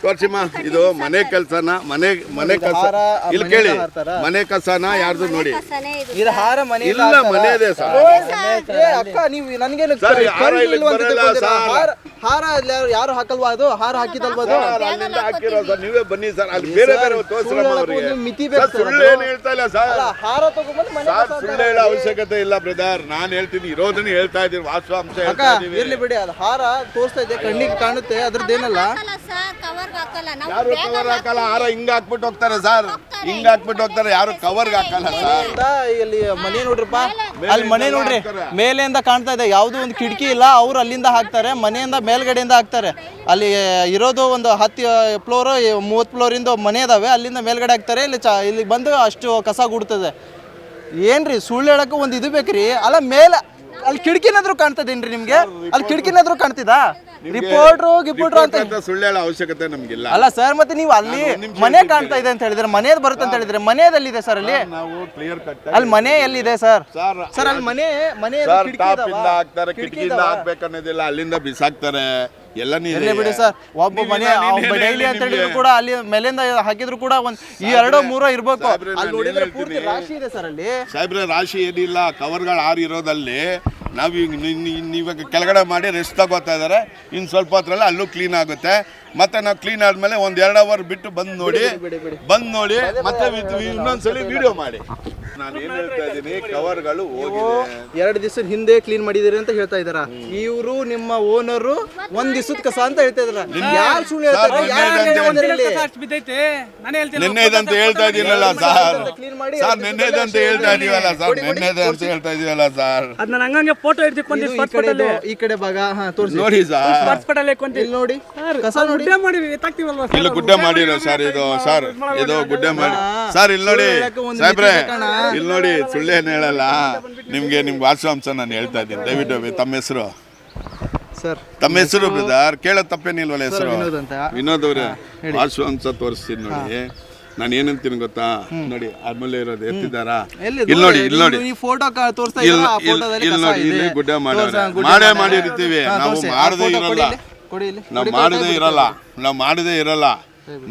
ತೋರ್ಸಿಮ್ಮ ಇದು ಮನೆ ಕೆಲಸನ ಮನೆ ಕಸ ಇಲ್ಲಿ ಕೇಳಿ ಮನೆ ಕಸನ ಯಾರ್ದು ನೋಡಿ ಇದು ಹಾರ ಮನೆ ಇಲ್ಲ ಮನೆ ಇದೆ ಸರ್ ಅಕ್ಕ ನೀವು ನನಗೇನು ಹಾರ ಯಾರು ಹಾಕಲ್ವಾ ಅದು ಹಾರ ಹಾಕಿದಲ್ವಾ ಅದು ಅಲ್ಲಿಂದ ಹಾಕಿರೋ ಸರ್ ನೀವೇ ಬನ್ನಿ ಸರ್ ಅಲ್ಲಿ ಬೇರೆ ಬೇರೆ ತೋರಿಸ್ರಮ್ಮ ಅವರಿಗೆ ಮಿತಿ ಬೇಕು ಸುಳ್ಳು ಏನು ಹೇಳ್ತಾ ಇಲ್ಲ ಸರ್ ಹಾರ ತಗೊಂಡ್ಬಂದು ಮನೆ ಸುಳ್ಳು ಹೇಳೋ ಅವಶ್ಯಕತೆ ಇಲ್ಲ ಬ್ರದರ್ ನಾನು ಹೇಳ್ತೀನಿ ಇರೋದನ್ನ ಹೇಳ್ತಾ ಇದೀನಿ ವಾಸ್ತವಾಂಶ ಹೇಳ್ತಾ ಇದೀವಿ ಇರ್ಲಿ ಬಿಡಿ ಅದು ಹಾರ ತೋರಿಸ್ತಾ ಇದೆ ಕಣ್ಣಿಗೆ ಕಾಣುತ್ತೆ ಅದ್ರದ್ದೇನಲ್ಲ ಯಾರು ಕವರ್ ಹಾಕಲ್ಲ ಹಾರ ಹಿಂಗ ಹಾಕ್ಬಿಟ್ಟು ಹೋಗ್ತಾರೆ ಸರ್ ಹಿಂಗ ಹಾಕ್ಬಿಟ್ಟು ಹೋಗ್ತಾರೆ ಯಾರು ಕವರ್ಗೆ ಹಾಕಲ್ಲ ಸರ್ ಇಲ್ಲಿ ಮನೆ ನೋಡ್ರಪ್ಪ ಅಲ್ಲಿ ಮನೆ ನೋಡ್ರಿ ಮೇಲೆಯಿಂದ ಕಾಣ್ತಾ ಇದೆ ಯಾವುದೋ ಒಂದು ಕಿಟಕಿ ಇಲ್ಲ ಅವ್ರು ಅಲ್ಲಿಂದ ಹಾಕ್ತಾರೆ ಮನೆಯಿಂದ ಮೇಲ್ಗಡೆಯಿಂದ ಹಾಕ್ತಾರೆ ಅಲ್ಲಿ ಇರೋದು ಒಂದು 10 ಫ್ಲೋರ್ 30 ಫ್ಲೋರಿಂದ ಮನೆ ಇದಾವೆ ಅಲ್ಲಿಂದ ಮೇಲ್ಗಡೆ ಹಾಕ್ತಾರೆ ಇಲ್ಲಿ ಬಂದು ಅಷ್ಟು ಕಸ ಗುಡ್ತದೆ ಏನ್ರಿ ಸುಳ್ಳು ಹೇಳಕ್ಕೆ ಒಂದು ಇದು ಬೇಕ್ರಿ ಅಲ್ಲ ಮೇಲೆ ಅಲ್ಲಿ ಕಿಟಕಿನಾದ್ರೂ ಕಾಣ್ತದೇನ್ರಿ ನಿಮ್ಗೆ ಅಲ್ಲಿ ಕಿಟಕಿನಾದ್ರೂ ಕಾಣ್ತಿದಾ ರಿಪೋರ್ಟ್ರು ಅಂತ ಸುಳ್ಳು ಹೇಳೋ ಅವಶ್ಯಕತೆ ನಮ್ಗಿಲ್ಲ ಅಲ್ಲ ಸರ್ ಮತ್ತೆ ನೀವು ಅಲ್ಲಿ ಮನೆ ಕಾಣ್ತಾ ಇದೆ ಅಂತ ಹೇಳಿದ್ರೆ ಮನೆಯದು ಬರುತ್ತೆ ಅಂತ ಹೇಳಿದ್ರೆ ಮನೆಯದಲ್ಲಿದೆ ಸರ್ ಅಲ್ಲಿ ನಾವು ಕ್ಲಿಯರ್ ಕಟ್ ಅಲ್ಲಿ ಮನೆ ಎಲ್ಲಿದೆ ಸರ್ ಸರ್ ಅಲ್ಲಿ ಮನೆ ಟಾಪ್ ಇಂದ ಹಾಕ್ತಾರೆ ಕಿಟಕಿಯಿಂದ ಹಾಕ್ಬೇಕನ್ನೋದಿಲ್ಲ ಅಲ್ಲಿಂದ ಬಿಸಾಕ್ತಾರೆ ಎಲ್ಲ ಬಿಡಿ ಸರ್ ಒಬ್ಬ ಮನೆ ಡೈಲಿ ಅಂತ ಹೇಳಿದ್ರು ಕೂಡ ಅಲ್ಲಿ ಮೇಲಿಂದ ಹಾಕಿದ್ರು ಕೂಡ ಒಂದ್ 2-3 ಇರ್ಬೇಕು ಅಲ್ಲಿ ನೋಡಿದ್ರೆ ಪೂರ್ತಿ ರಾಶಿ ಇದೆ ಸರ್ ಅಲ್ಲಿ ಸಾಹೇಬ್ರೆ ರಾಶಿ ಏನಿಲ್ಲ ಕವರ್ಗಳು 6 ಇರೋದಲ್ಲಿ ನಾವು ಇವಾಗ ಕೆಳಗಡೆ ಮಾಡಿ ರೆಸ್ಟ್ ತಗೋತಾ ಇದ್ದಾರೆ ಇನ್ನು ಸ್ವಲ್ಪ ಹೊತ್ತರಲ್ಲಿ ಅಲ್ಲೂ ಕ್ಲೀನ್ ಆಗುತ್ತೆ ಮತ್ತೆ ನಾವು ಕ್ಲೀನ್ ಆದ್ಮೇಲೆ 1-2 ಅವರ್ ಬಿಟ್ಟು ಬಂದು ನೋಡಿ ಮತ್ತೆ ಇನ್ನೊಂದ್ಸಲಿ ವಿಡಿಯೋ ಮಾಡಿ ನಾನು ಏನ್ ಹೇಳ್ತಾ ಇದ್ದೀನಿ ಕವರ್ಗಳು ಹೋಗಿದೆ 2 ದಿವಸದ ಹಿಂದೆ ಕ್ಲೀನ್ ಮಾಡಿದಿರಿ ಅಂತ ಹೇಳ್ತಾ ಇದಾರ ಇವರು ನಿಮ್ಮ ಓನರು 1 ದಿವಸದ ಕಸ ಅಂತ ಹೇಳ್ತಾ ಇದಾರ ಯಾರು ಸುಳ್ಳು ನಿನ್ನೆದಂತ ಹೇಳ್ತಾ ಇದೀನಲ್ಲ ಸರ್ ನಿನ್ನೆದಂತ ಹೇಳ್ತಾ ಇದೀವಲ್ಲ ಸರ್ ನಿನ್ನೆದಂತ ಹೇಳ್ತಾ ಇದೀವಲ್ಲ ಸರ್ ಅದನ್ನ ಹಂಗಂಗೆ ಫೋಟೋ ಹಿಡಿದು ಈ ಕಡೆ ಭಾಗ ತೋರಿಸಿ ನೋಡಿ ಸರ್ ಇಲ್ಲಿ ನೋಡಿ ಕಸ ನೋಡಿ ಇಲ್ಲಿ ಗುಡ್ಡೆ ಮಾಡಿರೋ ಸರ್ ಇದು ಗುಡ್ಡೆ ಮಾಡಿ ಸರ್ ಇಲ್ಲಿ ನೋಡಿ ಸಾಹೇಬ್ರೆ ಇಲ್ಲಿ ನೋಡಿ ಸುಳ್ಳೇನು ಹೇಳಲ್ಲ ನಿಮ್ ವಾಸ್ತವಾಂಶ ನಾನು ಹೇಳ್ತಾ ಇದ್ದೀನಿ ದಯವಿಟ್ಟು ತಮ್ಮ ಹೆಸರು ಬ್ರದರ್ ಕೇಳೋ ತಪ್ಪೇನಿಲ್ವಲ್ಲ ಹೆಸರು ವಿನೋದ್ ಅವ್ರೆ ವಾಸ್ತವಾಂಶ ತೋರಿಸ್ತೀನಿ ನೋಡಿ ನಾನು ಏನಂತೀನಿ ಗೊತ್ತಾ ನೋಡಿ ಆದ್ಮೇಲೆ ಇರೋದು ಎತ್ತಿದಾರಾ ಇಲ್ಲಿ ನೋಡಿ ಫೋಟೋ ತೋರಿಸ್ತಾ ಇಲ್ಲಿ ಗುಡ್ಡೆ ಮಾಡಿರ್ತೀವಿ ನಾವು ಮಾಡದೇ ಇರಲ್ಲ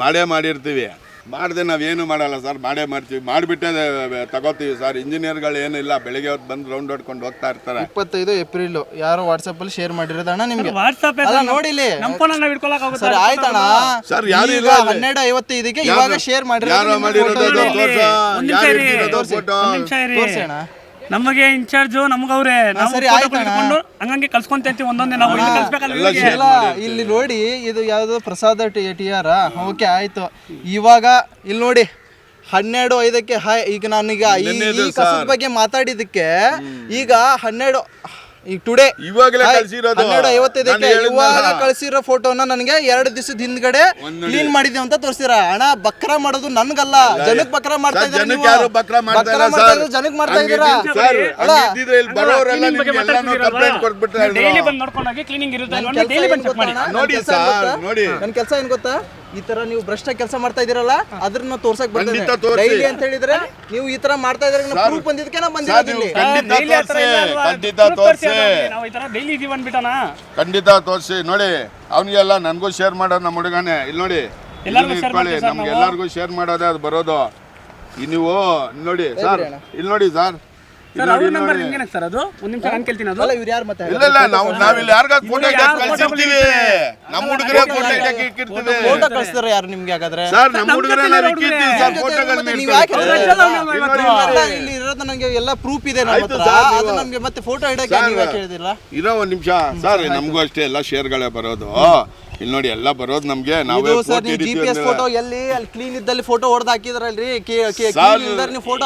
ಮಾಡೇ ಮಾಡಿರ್ತೀವಿ ಮಾಡದೆ ನಾವೇನು ಮಾಡಲ್ಲ ಸರ್ ಮಾಡೇ ಮಾಡ್ತೀವಿ ಮಾಡಿಬಿಟ್ಟೆ ತಗೋತೀವಿ ಸರ್ ಇಂಜಿನಿಯರ್ಗಳು ಏನಿಲ್ಲ ಬೆಳಿಗ್ಗೆ ಹೊತ್ತು ಬಂದು ರೌಂಡ್ ಹೊಡ್ಕೊಂಡು ಹೋಗ್ತಾ ಇರ್ತಾರೆ 25 ಏಪ್ರಿಲ್ ಯಾರು ವಾಟ್ಸಪ್ ಅಲ್ಲಿ ಶೇರ್ ಮಾಡಿರೋದಣ್ಣ ನಿಮ್ಗೆ ನೋಡಿಲಿ ಸರ್ ಆಯ್ತಣ್ಣ ಸರ್ ಯಾರು 12:55 ಇವಾಗ ಶೇರ್ ಮಾಡಿರೋದು ನಮಗೆ ಇನ್ಚಾರ್ಜ್ ನಮ್ಗವ್ರೆ ಹಂಗಂಗೆ ಕಲ್ಸ್ಕೊಂತೀವಿ ಒಂದೊಂದೇ ನಾವು ಇಲ್ಲಿ ನೋಡಿ ಇದು ಯಾವ್ದು ಪ್ರಸಾದ TR ಓಕೆ ಆಯ್ತು ಇವಾಗ ಇಲ್ಲಿ ನೋಡಿ 12:05 ಈಗ ನಾನೀಗ ಈ ಕಸದ ಬಗ್ಗೆ ಮಾತಾಡಿದಕ್ಕೆ ಈಗ 12 ಈಗ ಟುಡೇ ಇವಾಗಲೇ ಕಳಿಸಿರೋದು 12:55 ಇವಾಗ ಕಳಿಸಿರೋ ಫೋಟೋನ ನನಗೆ 2 ದಿವಸದ ಹಿಂದ್ಗಡೆ ಕ್ಲೀನ್ ಮಾಡಿದ್ವಿ ಅಂತ ತೋರಿಸ್ತೀರಾ ಅಣ್ಣ ಬಕ್ರ ಮಾಡೋದು ನನ್ಗಲ್ಲ ಜನಕ್ಕೆ ಬಕ್ರ ಮಾಡ್ತಾ ಇದ್ದೀರಾ ಜನಕ್ಕೆ ಮಾಡ್ತಾ ಇದ್ದೀರಾ ನನ್ನ ಕೆಲಸ ಏನ್ ಗೊತ್ತಾ ಈ ತರ ನೀವು ಭ್ರಷ್ಟ ಕೆಲಸ ಮಾಡ್ತಾ ಇದೀರಲ್ಲ ಅದನ್ನ ತೋರ್ಸಕ್ ಬಂದಿದ್ದೀನಿ ಡೈಲಿ ಅಂತ ಹೇಳಿದ್ರೆ ನೀವು ಈ ತರ ಮಾಡ್ತಾ ಇದ್ರೆ ಪ್ರೂಫ್ ಬಂದಿದ್ದಕ್ಕೆ ನಾ ಬಂದಿದ್ದೀನಿ ಖಂಡಿತ ತೋರಿಸಿ ನೋಡಿ ಅವನಿಗೆಲ್ಲ ನನಗೂ ಶೇರ್ ಮಾಡೋದು ನಮ್ಮ ಹುಡುಗನೇ ಇಲ್ಲಿ ನೋಡಿ ನಮ್ಗೆ ಎಲ್ಲರಿಗೂ ಶೇರ್ ಮಾಡೋದೇ ಅದು ಬರೋದು ನೀವು ನೋಡಿ ಸರ್ ಇಲ್ಲಿ ನೋಡಿ ಸರ್ ಯಾರು ನಿಮ್ಗೆ ಹಾಗಾದ್ರೆ ಇಲ್ಲಿ ಇರೋದು ನನಗೆ ಎಲ್ಲ ಪ್ರೂಫ್ ಇದೆ ನಮ್ಗೆ ಮತ್ತೆ ಫೋಟೋ ಇಡಕ್ಕೆ ನೀವ್ ಯಾಕೆ ಹೇಳಿದಿಲ್ಲ ಇರೋ ಒಂದ್ ನಿಮಿಷ ಸರ್ ನಮಗೂ ಅಷ್ಟೇ ಎಲ್ಲ ಶೇರ್ಗಳೇ ಬರೋದು ಇಲ್ಲಿ ನೋಡಿ ಎಲ್ಲ ಬರೋದು ನಮ್ಗೆ GPS ಫೋಟೋ ಎಲ್ಲಿ ಅಲ್ಲಿ ಕ್ಲೀನ್ ಇದ್ದಲ್ಲಿ ಫೋಟೋ ಹೊಡೆದು ಹಾಕಿದ್ರಲ್ರಿ ಫೋಟೋ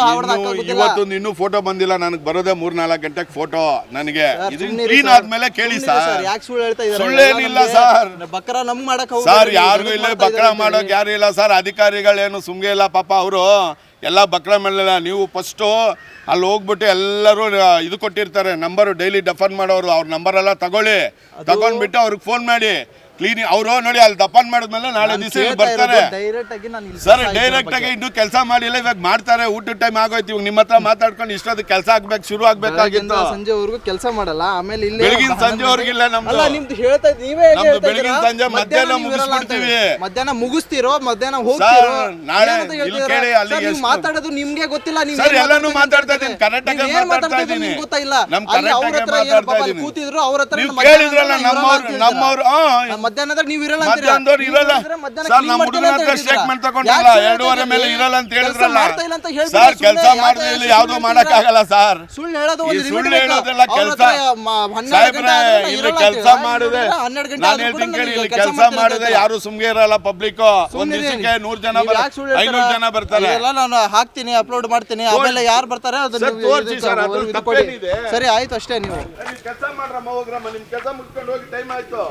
ಇವತ್ತು ಇನ್ನೂ ಫೋಟೋ ಬಂದಿಲ್ಲ ನನಗೆ ಬರೋದೇ 3-4 ಗಂಟೆಗೆ ಫೋಟೋ ನನಗೆ ಕ್ಲೀನ್ ಆದ್ಮೇಲೆ ಕೇಳಿ ಸರ್ ಯಾಕೆ ಸುಳ್ಳು ಹೇಳ್ತಾ ಇದ್ದಾರೆ ಸುಳ್ಳೇನಿಲ್ಲ ಸರ್ ಬಕ್ರ ನಮ್ ಮಾಡಕ್ ಸರ್ ಯಾರಿಗೂ ಇಲ್ಲ ಬಕ್ರ ಮಾಡೋಕ್ ಯಾರು ಇಲ್ಲ ಸರ್ ಅಧಿಕಾರಿಗಳೇನು ಸುಮ್ಗೆ ಇಲ್ಲ ಪಾಪ ಅವರು ಎಲ್ಲ ಬಕ್ರ ಮಾಡಲಿಲ್ಲ ನೀವು ಫಸ್ಟು ಅಲ್ಲಿ ಹೋಗ್ಬಿಟ್ಟು ಎಲ್ಲರೂ ಇದು ಕೊಟ್ಟಿರ್ತಾರೆ ನಂಬರು ಡೈಲಿ ಡೆಫರ್ ಮಾಡೋರು ಅವ್ರ ನಂಬರೆಲ್ಲ ತಗೊಳ್ಳಿ ತಗೊಂಡ್ಬಿಟ್ಟು ಅವ್ರಿಗೆ ಫೋನ್ ಮಾಡಿ ಕ್ಲೀನಿಂಗ್ ಅವರು ನೋಡಿ ಅಲ್ಲಿ ದಪ್ಪನ್ ಮಾಡಿದ್ಮೇಲೆ ನಾಳೆ ದಿವಸ ಬರ್ತಾರೆ ಡೈರೆಕ್ಟ್ ಆಗಿ ನಾನು ಸರ್ ಡೈರೆಕ್ಟ್ ಆಗಿ ಇನ್ನೂ ಕೆಲಸ ಮಾಡಿಲ್ಲ, ಇವಾಗ ಮಾಡ್ತಾರೆ. ಊಟದ ಟೈಮ್ ಆಗೋಯ್ತು, ಇವಾಗ ನಿಮ್ಮ ಹತ್ರ ಮಾತಾಡ್ಕೊಂಡು ಇಷ್ಟೊಂದು ಕೆಲಸ ಆಗ್ಬೇಕು, ಶುರು ಆಗ್ಬೇಕಾಗಿತ್ತು. ಸಂಜೆವರೆಗೂ ಕೆಲಸ ಮಾಡಲ್ಲ, ಆಮೇಲೆ ಇಲ್ಲಿ ಬೆಳಗಿನ ಸಂಜೆವರೆಗಿಲ್ಲ ನಮ್ದು. ಅಲ್ಲ ನಿಮ್ದು ಹೇಳ್ತಾ ನೀವೇ ನಮ್ದು ಬೆಳಗಿನ ಸಂಜೆ ಮಧ್ಯಾಹ್ನ ಮುಗಿಸ್ಬಿಡ್ತೀವಿ. ಮಧ್ಯಾಹ್ನ ಮುಗಿಸ್ತೀರೋ ಮಧ್ಯಾಹ್ನ ಹೋಗ್ತೀರೋ ನಾಳೆ ಇಲ್ಲಿ ಕೇಳಿ ಅಲ್ಲಿ ನೀವು ಮಾತಾಡೋದು ನಿಮ್ಗೆ ಗೊತ್ತಿಲ್ಲ. ನೀವು ಸರ್ ಎಲ್ಲಾನು ಮಾತಾಡ್ತಾ ಇದ್ದೀನಿ, ಕರೆಕ್ಟ್ ಆಗಿ ಮಾತಾಡ್ತಾ ಇದ್ದೀನಿ, ಗೊತ್ತಿಲ್ಲ. ನಮ್ ಕರೆಕ್ಟ್ ಆಗಿ ಮಾತಾಡ್ತಾ ಇದ್ದೀನಿ. ಕೂತಿದ್ರು ಅವ್ರ ಹತ್ರ ನೀವು ಕೇಳಿದ್ರಲ್ಲ ನಮ್ಮವ್ರು ಮಧ್ಯಾಹ್ನದಾಗ ನೀವು ಇರಲ್ಲ ಮಧ್ಯಾಹ್ನದವ್ರು ಇರಲ್ಲ ಸರ್. ನಮ್ಮ ಹುಡುಗನ ಹತ್ರ ಸ್ಟೇಟ್ಮೆಂಟ್ ತಗೊಂಡಿಲ್ಲ, 2:30 ಮೇಲೆ ಇರಲ್ಲ ಅಂತ ಹೇಳಿದ್ರಲ್ಲ ಸರ್. ಕೆಲಸ ಮಾಡಿದ್ರೆ ಇಲ್ಲಿ ಯಾವ್ದು ಮಾಡಕ್ ಆಗಲ್ಲ ಸರ್. ಸುಳ್ಳು ಹೇಳೋದು ಸುಳ್ಳು ಹೇಳೋದೆಲ್ಲ ಕೆಲಸ ಸಾಹೇಬ್ರೆ. ಇಲ್ಲಿ ಕೆಲಸ ಮಾಡಿದೆ ನಾನು ಹೇಳ್ತೀನಿ ಕೇಳಿ, ಇಲ್ಲಿ ಕೆಲಸ ಮಾಡಿದೆ ಯಾರು ಸುಮ್ಗೆ ಇರಲ್ಲ. ಪಬ್ಲಿಕ್ ಒಂದ್ ದಿವಸಕ್ಕೆ 100 ಜನ 500 ಜನ ಬರ್ತಾರೆ. ನಾನು ಹಾಕ್ತೀನಿ, ಅಪ್ಲೋಡ್ ಮಾಡ್ತೀನಿ, ಆಮೇಲೆ ಯಾರು ಬರ್ತಾರೆ ತಪ್ಪೇನಿದೆ? ಸರಿ ಆಯ್ತು ಅಷ್ಟೇ. ನೀವು ಕೆಲಸ ಮಾಡ್ರಮ್ಮ, ಹೋಗ್ರಮ್ಮ, ನಿಮ್ ಕೆಲಸ ಮುಗಿಸ್ಕೊಂಡು ಹೋಗಿ, ಟೈಮ್ ಆಯ್ತು.